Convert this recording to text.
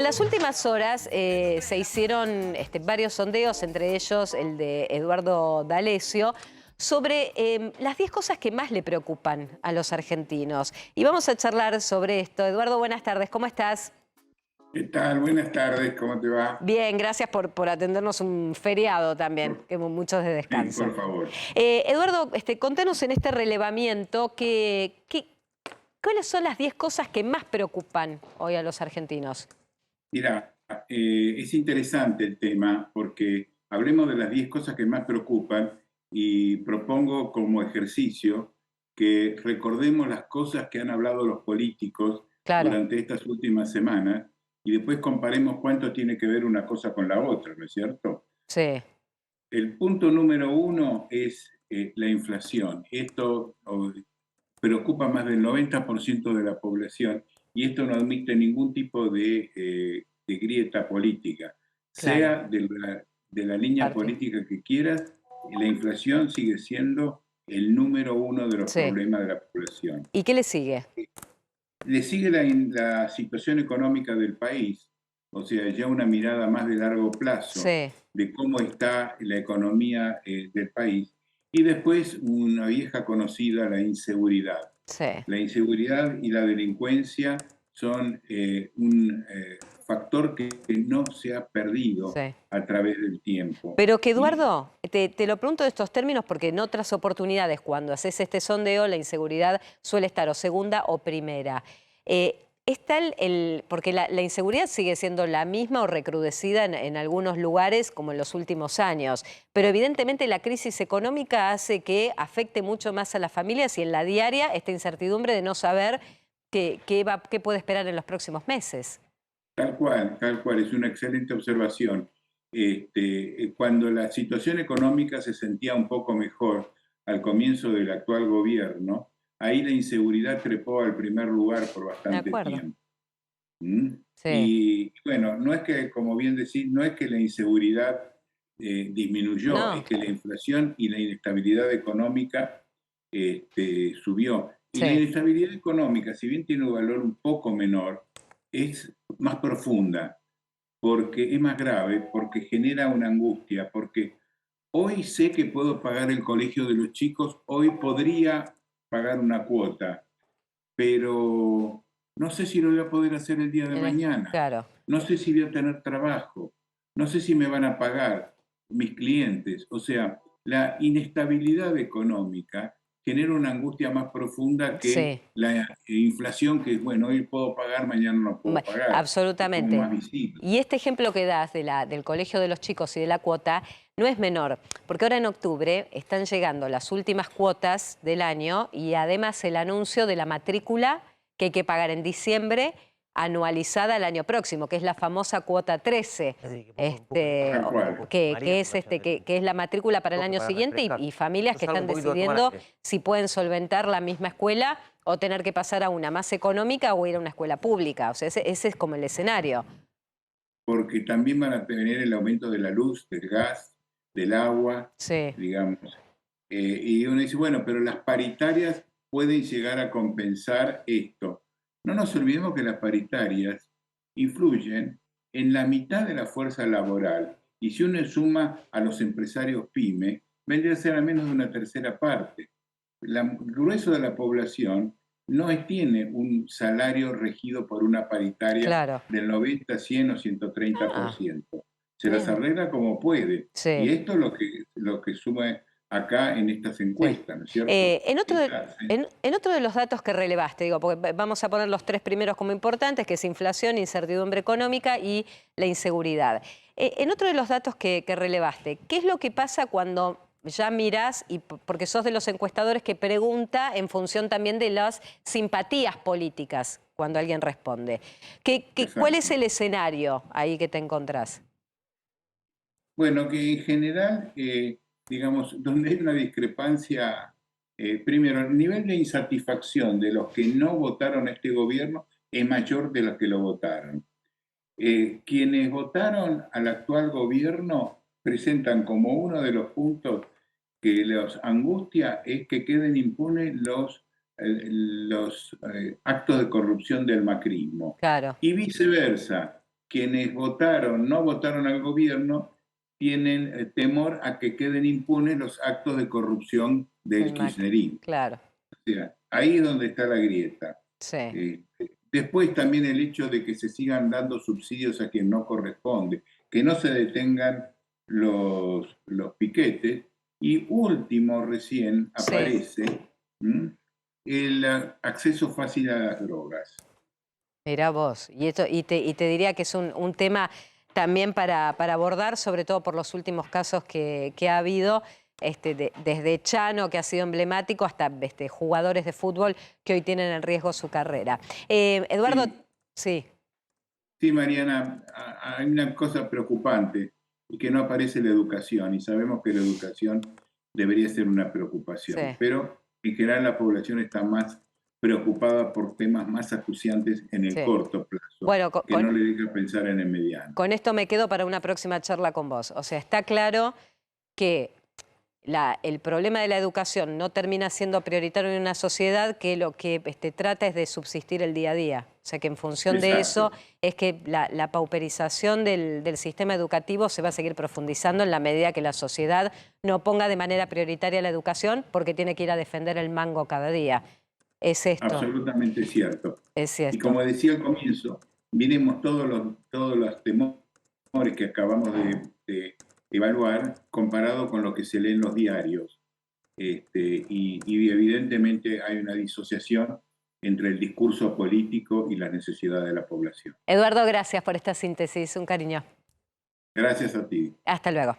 En las últimas horas se hicieron varios sondeos, entre ellos el de Eduardo D'Alessio, sobre las 10 cosas que más le preocupan a los argentinos. Y vamos a charlar sobre esto. Eduardo, buenas tardes, ¿cómo estás? ¿Qué tal? Buenas tardes, ¿cómo te va? Bien, gracias por atendernos un feriado también, Por, que muchos de sí, descanso. por favor. Eduardo, contanos en este relevamiento ¿cuáles son las 10 cosas que más preocupan hoy a los argentinos? Mira, es interesante el tema porque hablemos de las 10 cosas que más preocupan y propongo como ejercicio que recordemos las cosas que han hablado los políticos Claro, durante estas últimas semanas y después comparemos cuánto tiene que ver una cosa con la otra, ¿no es cierto? sí, El punto número uno es la inflación. Esto preocupa más del 90% de la población y esto no admite ningún tipo de grieta política. claro. Sea de la línea política que quieras, la inflación sigue siendo el número uno de los Sí. problemas de la población. ¿Y qué le sigue? Le sigue la situación económica del país, o sea, ya una mirada más de largo plazo Sí, de cómo está la economía del país, y después una vieja conocida, la inseguridad. sí, La inseguridad y la delincuencia son un factor que no se ha perdido sí. a través del tiempo. Pero que Y Eduardo, te lo pregunto de estos términos porque en otras oportunidades, cuando haces este sondeo, la inseguridad suele estar o segunda o primera. ¿Es tal porque la inseguridad sigue siendo la misma o recrudecida en algunos lugares como en los últimos años, pero evidentemente la crisis económica hace que afecte mucho más a las familias y en la diaria esta incertidumbre de no saber qué puede esperar en los próximos meses? tal cual, es una excelente observación. Cuando la situación económica se sentía un poco mejor al comienzo del actual gobierno, ahí la inseguridad trepó al primer lugar por De bastante acuerdo. tiempo. ¿Mm? Sí. Y bueno, no es que, como bien decís, no es que la inseguridad disminuyó, es No, que la inflación y la inestabilidad económica subió. Y la sí, inestabilidad económica, si bien tiene un valor un poco menor, es más profunda, porque es más grave, porque genera una angustia, porque hoy sé que puedo pagar el colegio de los chicos, hoy podría pagar una cuota, pero no sé si lo voy a poder hacer el día de mañana, claro. no sé si voy a tener trabajo, no sé si me van a pagar mis clientes. O sea, la inestabilidad económica genera una angustia más profunda Sí, que la inflación, que es, bueno, hoy puedo pagar, mañana no puedo pagar. Es como absolutamente. más visible. Y este ejemplo que das del colegio de los chicos y de la cuota no es menor, porque ahora en octubre están llegando las últimas cuotas del año y además el anuncio de la matrícula que hay que pagar en diciembre, anualizada el año próximo, que es la famosa cuota 13, Sí, que ponga un poco de Tal cual. María, que que es, vaya que es la matrícula para el toque año para siguiente refrescar. y familias Yo que salgo están un poquito a tomar decidiendo aire. si pueden solventar la misma escuela o tener que pasar a una más económica o ir a una escuela pública. O sea, ese es como el escenario. Porque también van a tener el aumento de la luz, del gas, del agua, Sí, digamos. Y uno dice, bueno, pero las paritarias pueden llegar a compensar esto. No nos olvidemos que las paritarias influyen en la mitad de la fuerza laboral. Y si uno suma a los empresarios pyme, vendría a ser a menos de una tercera parte. El grueso de la población tiene un salario regido por una paritaria claro. del 90, 100 o Ah, 130%. Se las bien. arregla como puede. Y Sí, esto es lo que suma acá en estas sí. encuestas, ¿no es cierto? En otro de los datos que relevaste, digo, porque vamos a poner los tres primeros como importantes, que es inflación, incertidumbre económica y la inseguridad. En otro de los datos que relevaste, ¿qué es lo que pasa cuando ya mirás, y porque sos de los encuestadores que pregunta en función también de las simpatías políticas cuando alguien responde? ¿Cuál es Exacto. el escenario ahí que te encontrás? Bueno, que en general, digamos, donde hay una discrepancia, primero, el nivel de insatisfacción de los que no votaron a este gobierno es mayor de los que lo votaron. Quienes votaron al actual gobierno presentan como uno de los puntos que los angustia es que queden impunes los actos de corrupción del macrismo. Claro, Y viceversa, quienes no votaron al gobierno, tienen temor a que queden impunes los actos de corrupción del El Macri, kirchnerismo. claro, O sea, ahí es donde está la grieta. sí, Después también el hecho de que se sigan dando subsidios a quien no corresponde, que no se detengan los piquetes. Y último, recién sí. aparece el acceso fácil a las drogas. Mirá vos, y te diría que es un tema también para abordar, sobre todo por los últimos casos que ha habido, desde Chano, que ha sido emblemático, hasta jugadores de fútbol que hoy tienen en riesgo su carrera. Eduardo, Sí, sí, sí, Mariana, hay una cosa preocupante y que no aparece la educación, y sabemos que la educación debería ser una preocupación, sí, pero en general la población está más preocupada por temas más acuciantes en el sí. corto plazo, Bueno, que no le deja pensar en el mediano. con esto me quedo para una próxima charla con vos. O sea, está claro que el problema de la educación no termina siendo prioritario en una sociedad que lo que trata es de subsistir el día a día. O sea que en función de eso Exacto, es que la pauperización del sistema educativo se va a seguir profundizando en la medida que la sociedad no ponga de manera prioritaria la educación porque tiene que ir a defender el mango cada día. Es esto, absolutamente cierto. es Y cierto. como decía al comienzo, miremos todos los temores que acabamos de evaluar comparado con lo que se lee en los diarios. Y evidentemente hay una disociación entre el discurso político y las necesidades de la población. Eduardo, gracias por esta síntesis. Un cariño. Gracias a ti. Hasta luego.